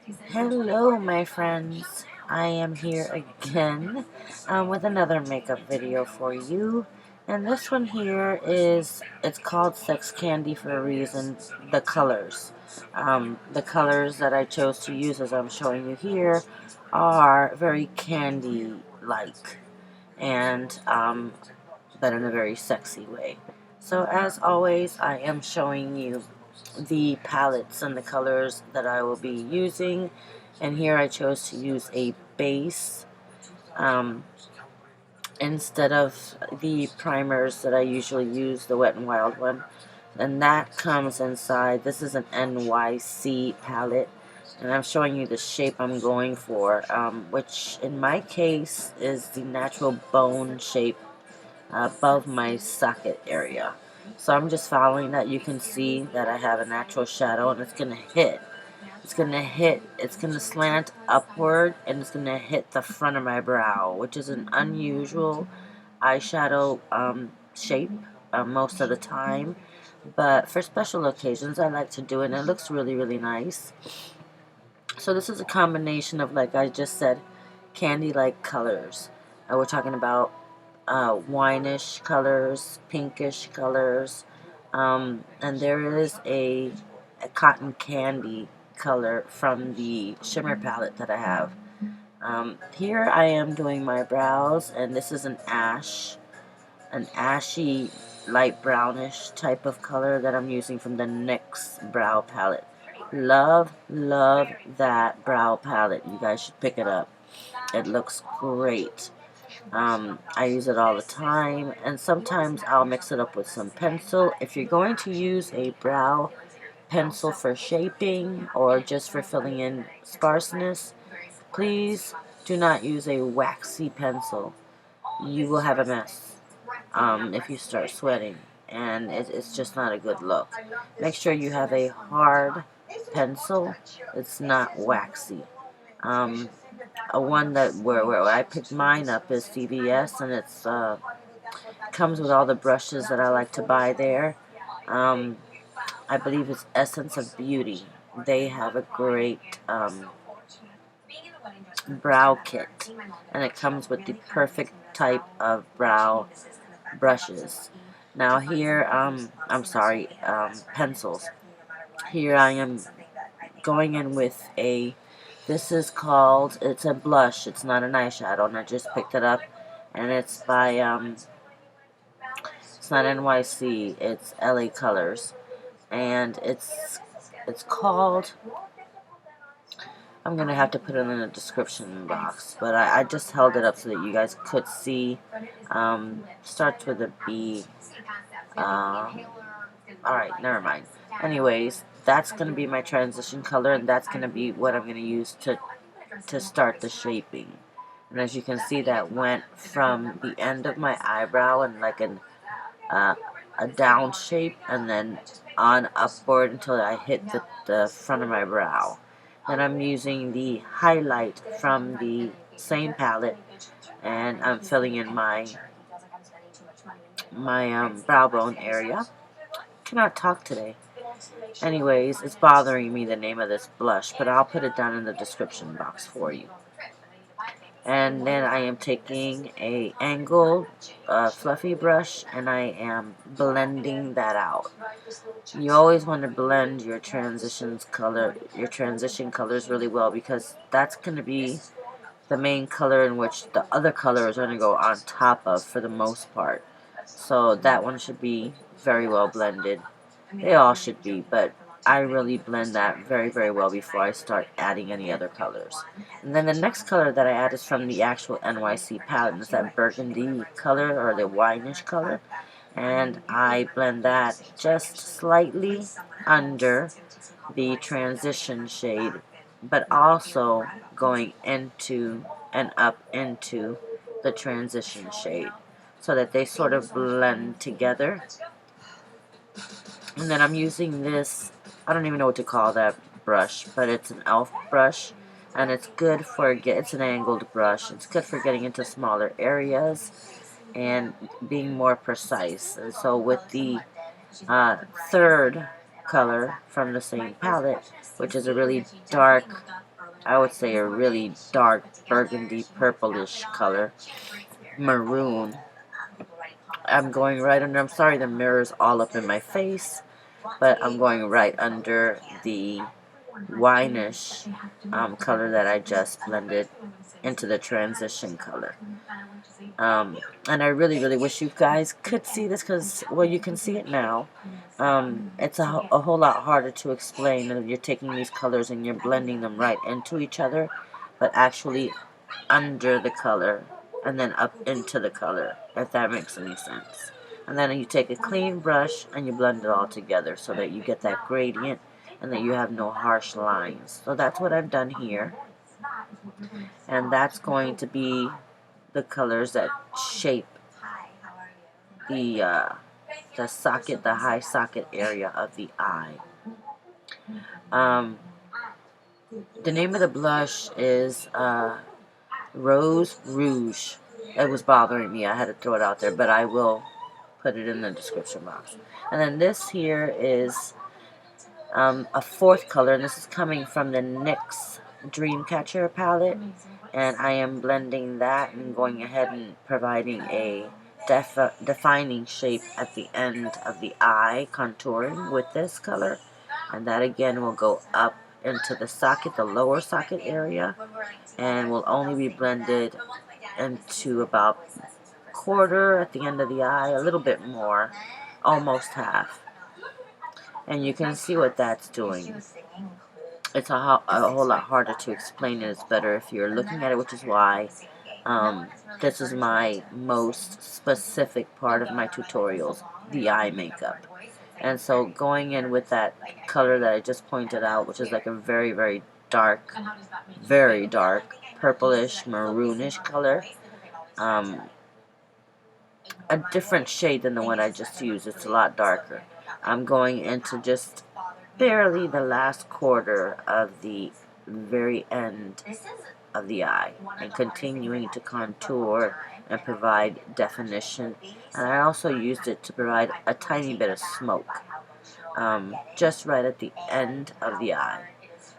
Hello, my friends. I am here again with another makeup video for you. And this one here it's called Sex Candy for a reason, the colors. The colors that I chose to use, as I'm showing you here, are very candy-like. And but in a very sexy way. So as always, I am showing you the palettes and the colors that I will be using, and here I chose to use a base instead of the primers that I usually use, the Wet n Wild one, and that comes inside. This is an NYC palette, and I'm showing you the shape I'm going for, which in my case is the natural bone shape above my socket area. So I'm just following that. You can see that I have a natural shadow, and it's going to hit. It's going to slant upward, and it's going to hit the front of my brow, which is an unusual eyeshadow shape most of the time. But for special occasions, I like to do it, and it looks really, really nice. So this is a combination of, like I just said, candy-like colors. We're talking about wineish colors, pinkish colors, and there is a cotton candy color from the shimmer palette that I have. Here I am doing my brows, and this is an ashy, light brownish type of color that I'm using from the NYX brow palette. Love, love that brow palette. You guys should pick it up. It looks great. I use it all the time, and sometimes I'll mix it up with some pencil. If you're going to use a brow pencil for shaping or just for filling in sparseness, please do not use a waxy pencil. You will have a mess if you start sweating, and it's just not a good look. Make sure you have a hard pencil. It's not waxy. A one that where I picked mine up is CVS, and it's comes with all the brushes that I like to buy there. I believe it's Essence of Beauty. They have a great brow kit, and it comes with the perfect type of brow brushes. Now here, I'm sorry, pencils. Here I am going in with this is called, it's a blush, it's not an eyeshadow, and I just picked it up, and it's by, it's not NYC, it's LA Colors, and it's called, I'm going to have to put it in the description box, but I just held it up so that you guys could see. Starts with a B. Alright, never mind. Anyways, that's going to be my transition color, and that's going to be what I'm going to use to start the shaping. And as you can see, that went from the end of my eyebrow and like a down shape, and then on upward until I hit the front of my brow. Then I'm using the highlight from the same palette, and I'm filling in my brow bone area. Cannot talk today. Anyways, it's bothering me, the name of this blush, but I'll put it down in the description box for you. And then I am taking a angled fluffy brush, and I am blending that out. You always want to blend your transition colors really well, because that's going to be the main color in which the other color is going to go on top of for the most part. So that one should be very well blended. They all should be, but I really blend that very, very well before I start adding any other colors. And then the next color that I add is from the actual NYC palette, and it's that burgundy color, or the wineish color. And I blend that just slightly under the transition shade, but also going into and up into the transition shade, so that they sort of blend together. And then I'm using this, I don't even know what to call that brush, but it's an e.l.f. brush, and it's good for, it's an angled brush. It's good for getting into smaller areas and being more precise. And so with the third color from the same palette, which is a really dark I would say a really dark burgundy purplish color, maroon. I'm going right under, I'm sorry the mirror's all up in my face, but I'm going right under the wineish color that I just blended into the transition color. And I really, really wish you guys could see this because, well, you can see it now. It's a whole lot harder to explain if you're taking these colors and you're blending them right into each other, but actually under the color and then up into the color, if that makes any sense. And then you take a clean brush and you blend it all together so that you get that gradient and that you have no harsh lines. So that's what I've done here. And that's going to be the colors that shape the socket, the high socket area of the eye. The name of the blush is Rouge. It was bothering me. I had to throw it out there, but I will put it in the description box. And then this here is a fourth color, and this is coming from the NYX Dreamcatcher palette. And I am blending that and going ahead and providing a defining shape at the end of the eye, contouring with this color. And that again will go up into the socket, the lower socket area, and will only be blended into about quarter at the end of the eye, a little bit more, almost half. And you can see what that's doing. It's a whole lot harder to explain, and it's better if you're looking at it, which is why this is my most specific part of my tutorials, the eye makeup. And so going in with that color that I just pointed out, which is like a very, very dark, purplish, maroonish color, a different shade than the one I just used. It's a lot darker. I'm going into just barely the last quarter of the very end of the eye and continuing to contour and provide definition. And I also used it to provide a tiny bit of smoke just right at the end of the eye.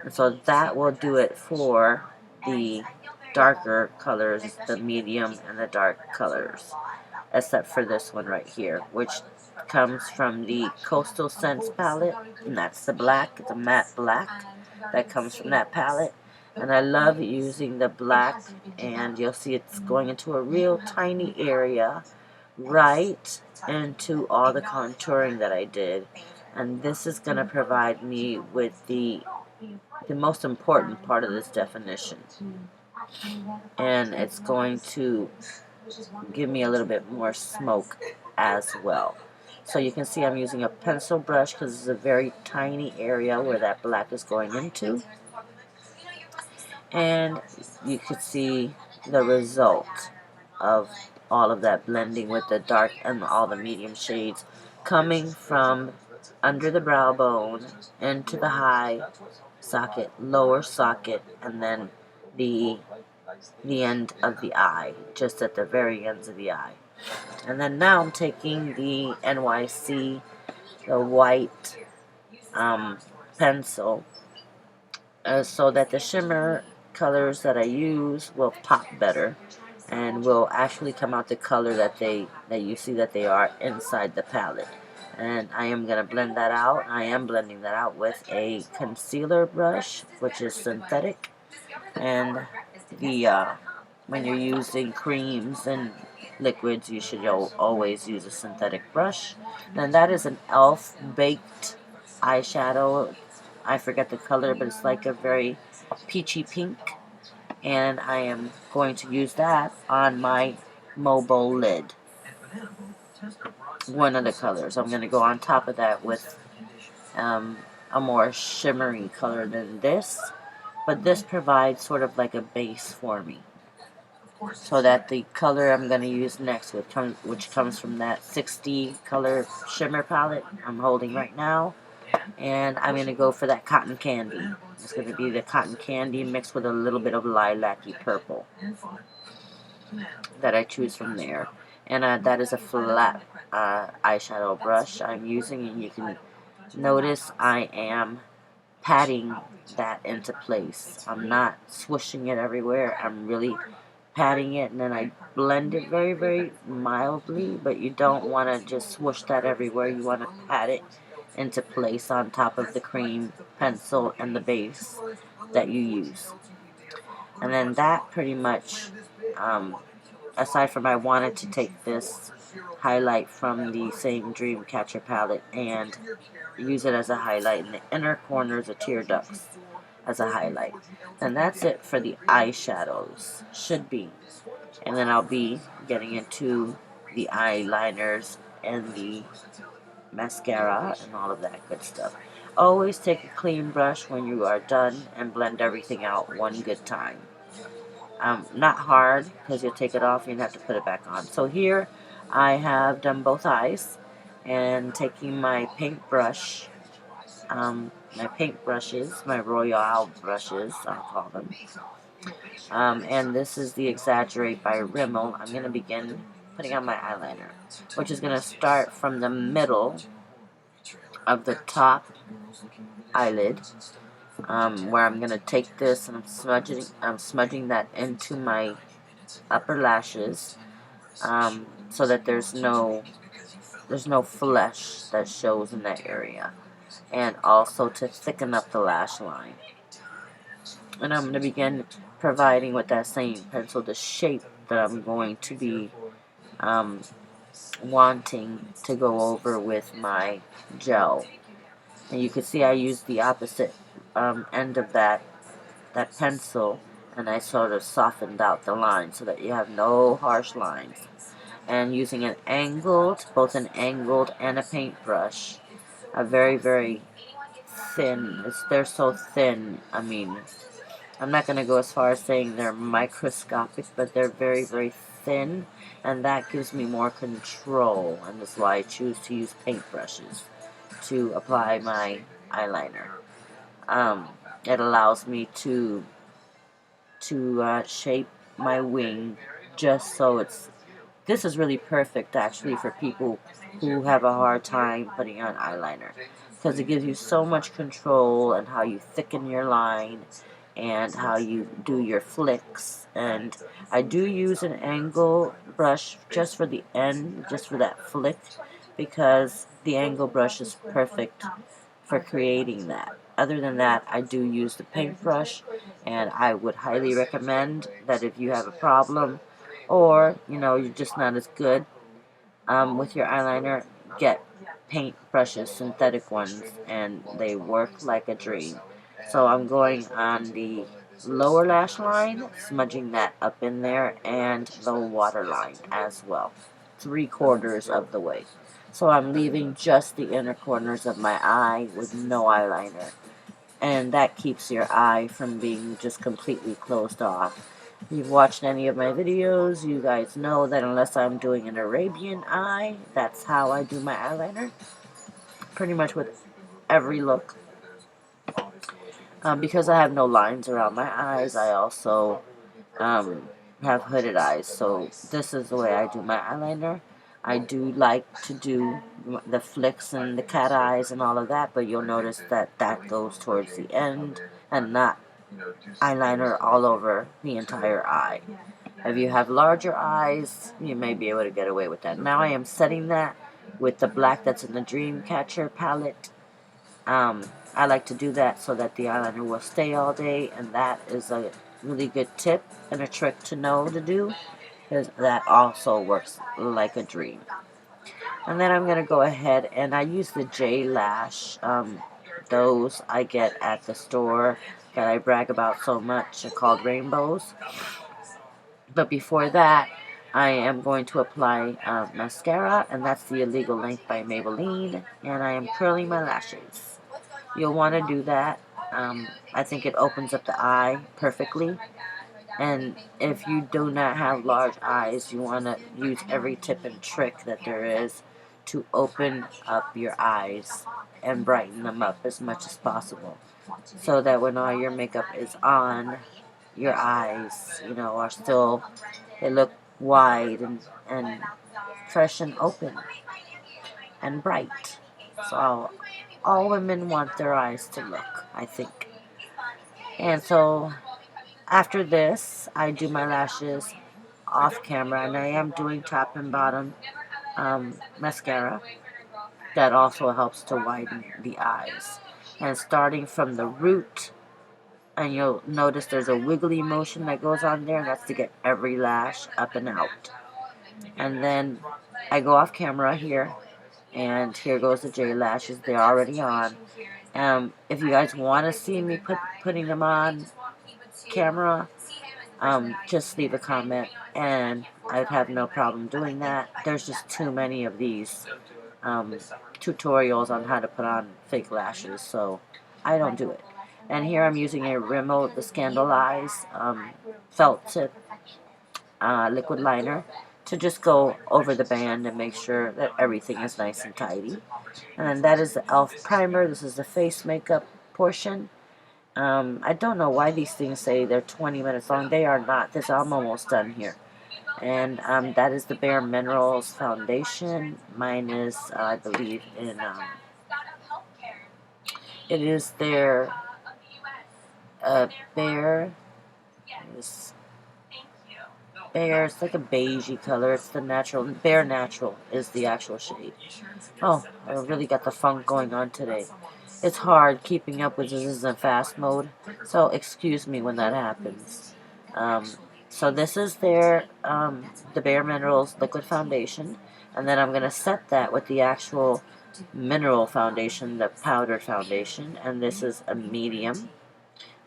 And so that will do it for the darker colors, the medium and the dark colors, except for this one right here, which comes from the Coastal Scents palette, and that's the black, the matte black that comes from that palette. And I love using the black, and you'll see it's going into a real tiny area right into all the contouring that I did. And this is going to provide me with the most important part of this definition. And it's going to give me a little bit more smoke as well. So you can see I'm using a pencil brush because it's a very tiny area where that black is going into. And you can see the result of all of that blending with the dark and all the medium shades coming from under the brow bone into the high socket, lower socket, and then the end of the eye, just at the very ends of the eye. And then now I'm taking the NYC, the white pencil, so that the shimmer colors that I use will pop better and will actually come out the color that you see that they are inside the palette. And I am going to blend that out. I am blending that out with a concealer brush, which is synthetic. And when you're using creams and liquids, you should always use a synthetic brush. And that is an e.l.f. baked eyeshadow. I forget the color, but it's like a very peachy pink. And I am going to use that on my mobile lid. One of the colors. I'm going to go on top of that with a more shimmery color than this. But this provides sort of like a base for me. So that the color I'm going to use next, which comes from that 60 color shimmer palette I'm holding right now. And I'm going to go for that cotton candy. It's going to be the cotton candy mixed with a little bit of lilac-y purple that I choose from there. And that is a flat eyeshadow brush I'm using, and you can notice I am patting that into place. I'm not swishing it everywhere. I'm really patting it, and then I blend it very, very mildly, but you don't want to just swoosh that everywhere. You want to pat it into place on top of the cream pencil and the base that you use. And then that pretty much, aside from I wanted to take this highlight from the same Dreamcatcher palette and use it as a highlight in the inner corners of tear ducts as a highlight. And that's it for the eyeshadows, should be. And then I'll be getting into the eyeliners and the mascara and all of that good stuff. Always take a clean brush when you are done and blend everything out one good time. Not hard, because you'll take it off and you have to put it back on. So here I have done both eyes, and taking my paintbrush, my paintbrushes, my Royale brushes, I'll call them. And this is the Exaggerate by Rimmel. I'm going to begin putting on my eyeliner, which is going to start from the middle of the top eyelid, where I'm going to take this and I'm smudging that into my upper lashes, so that there's no flesh that shows in that area, and also to thicken up the lash line. And I'm going to begin providing with that same pencil the shape that I'm going to be wanting to go over with my gel. And you can see I used the opposite end of that pencil, and I sort of softened out the line so that you have no harsh lines. And using an angled, both an angled and a paintbrush, a very, very thin, they're so thin, I mean, I'm not going to go as far as saying they're microscopic, but they're very, very thin, and that gives me more control, and that's why I choose to use paintbrushes to apply my eyeliner. It allows me to shape my wing just so it's... This is really perfect, actually, for people who have a hard time putting on eyeliner, because it gives you so much control and how you thicken your line and how you do your flicks. And I do use an angle brush just for the end, just for that flick, because the angle brush is perfect for creating that. Other than that, I do use the paintbrush, and I would highly recommend that if you have a problem, or, you know, you're just not as good with your eyeliner, get paint brushes, synthetic ones, and they work like a dream. So I'm going on the lower lash line, smudging that up in there, and the waterline as well, 3/4 of the way. So I'm leaving just the inner corners of my eye with no eyeliner, and that keeps your eye from being just completely closed off. If you've watched any of my videos, you guys know that unless I'm doing an Arabian eye, that's how I do my eyeliner, pretty much with every look. Because I have no lines around my eyes, I also have hooded eyes, so this is the way I do my eyeliner. I do like to do the flicks and the cat eyes and all of that, but you'll notice that that goes towards the end and not eyeliner all over the entire eye. If you have larger eyes, you may be able to get away with that. Now I am setting that with the black that's in the Dreamcatcher palette. I like to do that so that the eyeliner will stay all day, and that is a really good tip and a trick to know to do, because that also works like a dream. And then I'm going to go ahead and I use the J Lash. Those I get at the store that I brag about so much, called Rainbows. But before that, I am going to apply mascara, and that's the Illegal Length by Maybelline, and I am curling my lashes. You'll want to do that. I think it opens up the eye perfectly. And if you do not have large eyes, you want to use every tip and trick that there is to open up your eyes and brighten them up as much as possible, so that when all your makeup is on, your eyes, you know, are still, they look wide and fresh and open and bright. So all women want their eyes to look, I think. And so after this, I do my lashes off camera, and I am doing top and bottom mascara. That also helps to widen the eyes. And starting from the root, and you'll notice there's a wiggly motion that goes on there, and that's to get every lash up and out. And then I go off camera here, and here goes the J lashes. They're already on. If you guys want to see me putting them on camera, just leave a comment, and I'd have no problem doing that. There's just too many of these tutorials on how to put on fake lashes, so I don't do it. And here I'm using a Rimmel, the Scandal Eyes felt tip liquid liner to just go over the band and make sure that everything is nice and tidy. And that is the e.l.f. primer. This is the face makeup portion. I don't know why these things say they're 20 minutes long. They are not. I'm almost done here. And that is the Bare Minerals foundation. Mine is, I believe, in it is their Bare. It's like a beigey color. It's the natural. Bare Natural is the actual shade. Oh, I really got the funk going on today. It's hard keeping up with this in fast mode, so excuse me when that happens. So this is their the Bare Minerals liquid foundation, and then I'm gonna set that with the actual mineral foundation, the powdered foundation, and this is a medium.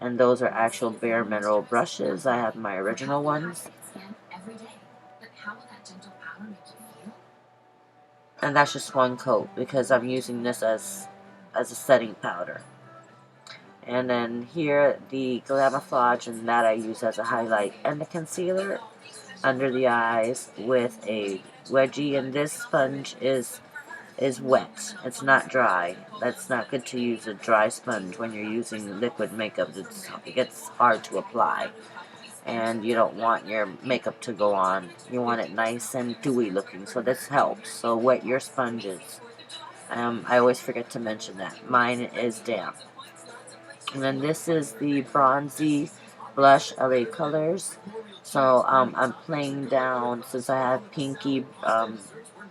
And those are actual Bare Mineral brushes. I have my original ones. And that's just one coat because I'm using this as a setting powder. And then here the Glamouflage, and that I use as a highlight and a concealer under the eyes with a wedgie. And this sponge is wet. It's not dry. That's not good to use a dry sponge when you're using liquid makeup. It gets hard to apply, and you don't want your makeup to go on. You want it nice and dewy looking, so this helps. So wet your sponges. I always forget to mention that. Mine is damp. And then this is the Bronzy Blush LA Colors. So I'm playing down, since I have pinky,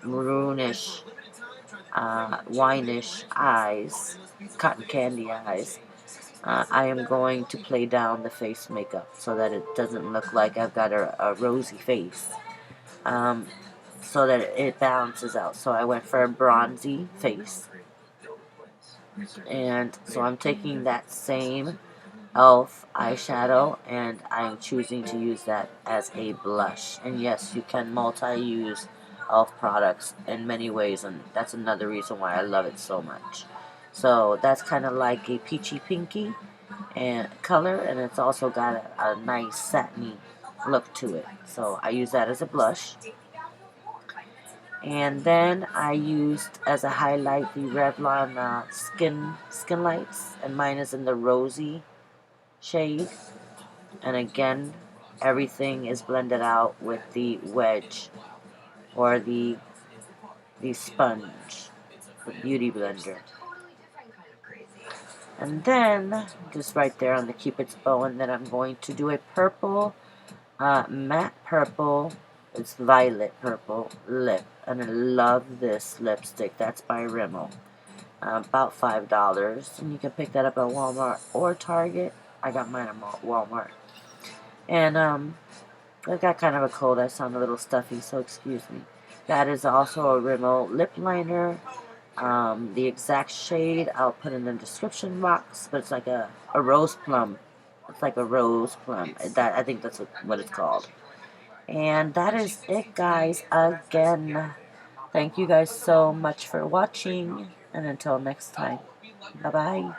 maroonish, wineish eyes, cotton candy eyes. I am going to play down the face makeup so that it doesn't look like I've got a rosy face, so that it balances out. So I went for a bronzy face, and so I'm taking that same e.l.f. eyeshadow, and I'm choosing to use that as a blush. And yes, you can multi-use e.l.f. products in many ways, and that's another reason why I love it so much. So that's kind of like a peachy pinky and color, and it's also got a nice satiny look to it. So I use that as a blush. And then I used as a highlight the Revlon Skin Lights, and mine is in the rosy shade. And again, everything is blended out with the wedge or the sponge, the beauty blender. And then, just right there on the Cupid's bow, and then I'm going to do a purple, matte purple, it's violet purple lip. And I love this lipstick. That's by Rimmel. About $5. And you can pick that up at Walmart or Target. I got mine at Walmart. And I've got kind of a cold. I sound a little stuffy, so excuse me. That is also a Rimmel lip liner. The exact shade I'll put in the description box, but it's like a rose plum. It's like a rose plum. I think that's what it's called. And that is it, guys. Again, thank you guys so much for watching, and until next time, bye-bye.